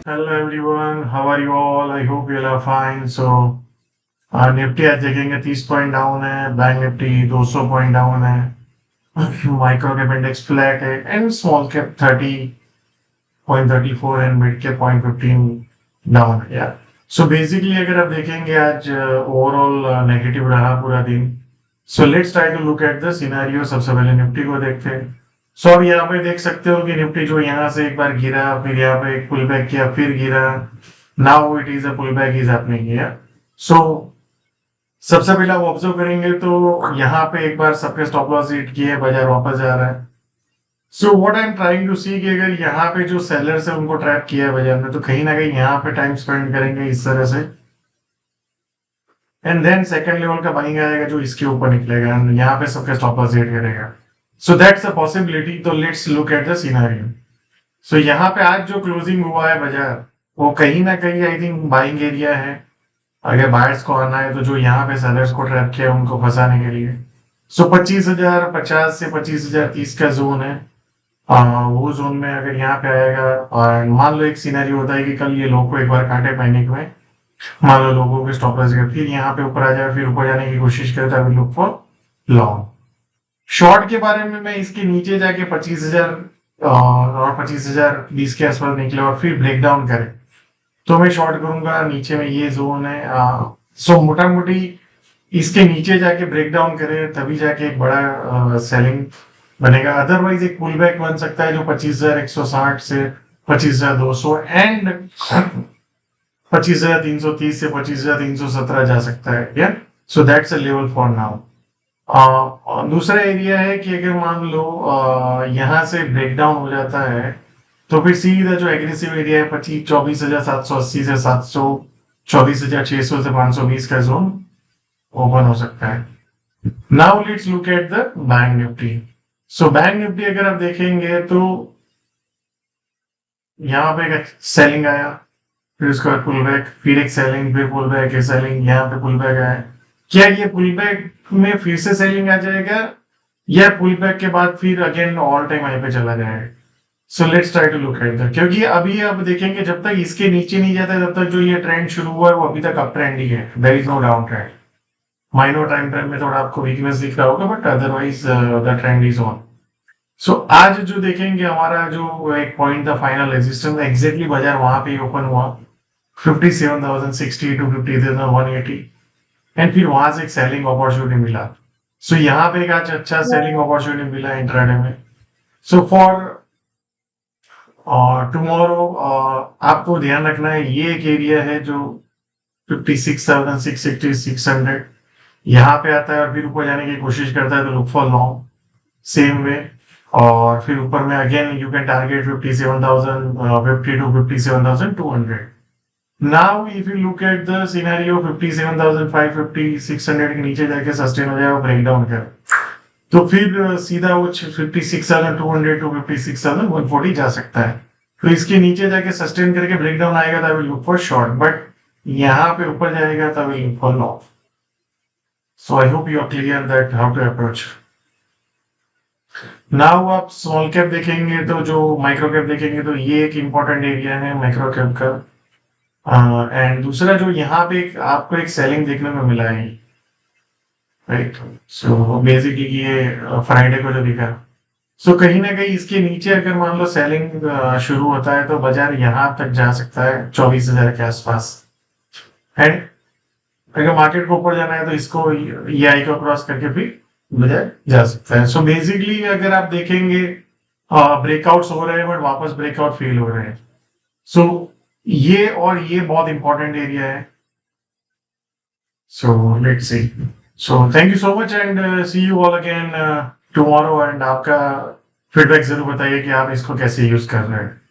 Hello everyone, how are you all? I hope you all are fine. Nifty आज देखेंगे 30 point down है, bank Nifty 200 point down है, micro cap index flat है and small cap 30.34 and mid cap 0.15 down है यार। So basically अगर आप देखेंगे आज ओवरऑल नेगेटिव रहा पूरा दिन। So let's try to look at the scenario. सबसे पहले निफ्टी को देखते हैं। सो अब यहाँ पे देख सकते हो कि निफ्टी जो यहाँ से एक बार गिरा, फिर यहाँ पे एक पुल बैक किया, फिर गिरा। Now it is a pull back is happening here. So सबसे पहले आप ऑब्जर्व करेंगे तो यहाँ पे एक बार सबके स्टॉप लॉस हिट किए, बाजार वापस जा रहा है। So what I am trying to see कि अगर यहाँ पे जो सेलर्स है उनको ट्रैप किया है बाजार में, तो कहीं ना कहीं यहाँ पे टाइम स्पेंड करेंगे इस तरह से, एंड देन सेकंड लेवल का बाइंग आएगा जो इसके ऊपर निकलेगा एंड यहाँ पे सबके स्टॉप लॉस हिट करेगा। So that's a possibility. तो let's look at the scenario. So यहाँ पे आज जो क्लोजिंग हुआ है बाजार, वो कहीं ना कहीं आई थिंक बाइंग एरिया है। अगर बायर्स को आना है तो जो यहाँ पे सेलर्स को ट्रैप किया उनको फंसाने के लिए। सो 25,050 से 25,030 का जोन है। वो जोन में अगर यहाँ पे आएगा और मान लो एक सिनेरियो होता है कि कल ये लोग को एक बार काटे पैनिक में, मान लो लोगों के स्टॉप लॉस फिर यहाँ पे ऊपर आ जाए, फिर ऊपर जाने की कोशिश करता है, लुक फॉर लॉन्ग। शॉर्ट के बारे में मैं इसके नीचे जाके 25,000 और 25,020 के आसपास निकले और फिर ब्रेक डाउन करे तो मैं शॉर्ट करूंगा। नीचे में ये जोन है। सो मोटा मोटी इसके नीचे जाके ब्रेक डाउन करे तभी जाके एक बड़ा सेलिंग बनेगा। अदरवाइज एक पुल बैक बन सकता है जो 25,160 से 25,200 एंड 25,330 से 25,317 जा सकता है। या सो that's a level for now. दूसरा एरिया है कि अगर मान लो यहाँ से ब्रेक डाउन हो जाता है तो फिर सीधा जो एग्रेसिव एरिया है 24,780 से 700, 24,600 से 520 का जोन ओपन हो सकता है। Now let's look at the bank Nifty. So bank Nifty अगर आप देखेंगे तो यहाँ पे एक सेलिंग आया, फिर उसके बाद पुल बैक, फिर एक सेलिंग, फिर पुल बैक, सेलिंग, यहाँ पे पुल बैक आया। क्या ये पुल बैक में फिर से सेलिंग आ जाएगा या पुल बैक के बाद फिर अगेन ऑल टाइम हाई पे चला जाएगा? So let's try to look at that, क्योंकि अभी आप देखेंगे जब तक इसके नीचे नहीं जाता है तब तक जो ये ट्रेंड शुरू हुआ है वो अभी तक अप ट्रेंड ही है। There is no down trend. Minor time frame में थोड़ा आपको वीकनेस दिख रहा होगा but otherwise the trend is on. So आज जो देखेंगे हमारा जो एक पॉइंट था फाइनल रेजिस्टेंस, एग्जैक्टली बाजार वहां पे ओपन हुआ 57,060 टू 50,180 एंड फिर वहां से एक सेलिंग अपॉर्चुनिटी मिला। सो यहाँ पे एक आज अच्छा सेलिंग अपॉर्चुनिटी मिला इंट्राडे में। सो फॉर टुमारो आपको ध्यान रखना है ये एक एरिया है जो 56,660 600 यहाँ पे आता है और फिर ऊपर जाने की कोशिश करता है तो look for long same way. और फिर ऊपर में again you can target 57,050 to 57,200। Now if you look at the scenario 57,550 600 के नीचे जाके सस्टेन हो जाएगा, ब्रेक डाउन कर तो फिर सीधा वो 56,200 टू 56,140 जा सकता है। तो इसके नीचे जाके सस्टेन करके ब्रेक डाउन आएगा तब लुक फॉर शॉर्ट, बट यहाँ पे ऊपर जाएगा तब look for long. So I hope you are clear that how to approach. Now आप स्मॉल कैप देखेंगे तो जो माइक्रो कैप देखेंगे तो ये एक इंपॉर्टेंट एरिया है माइक्रो कैप का। एंड दूसरा जो यहाँ पे आपको एक सेलिंग देखने में मिला है, राइट। सो बेसिकली ये फ्राइडे को जो दिखा, सो कहीं ना कहीं इसके नीचे अगर मान लो सेलिंग शुरू होता है तो बाजार यहाँ तक जा सकता है 24,000 के आसपास। एंड अगर मार्केट को ऊपर जाना है तो इसको ये आई को क्रॉस करके भी बाजार जा सकता है। सो बेसिकली अगर आप देखेंगे ब्रेकआउट्स हो रहे हैं बट वापस ब्रेकआउट फेल हो रहे हैं। सो ये और ये बहुत इंपॉर्टेंट एरिया है। So let's see. So thank you so much and see you all again tomorrow. And आपका फीडबैक जरूर बताइए कि आप इसको कैसे यूज कर रहे हैं।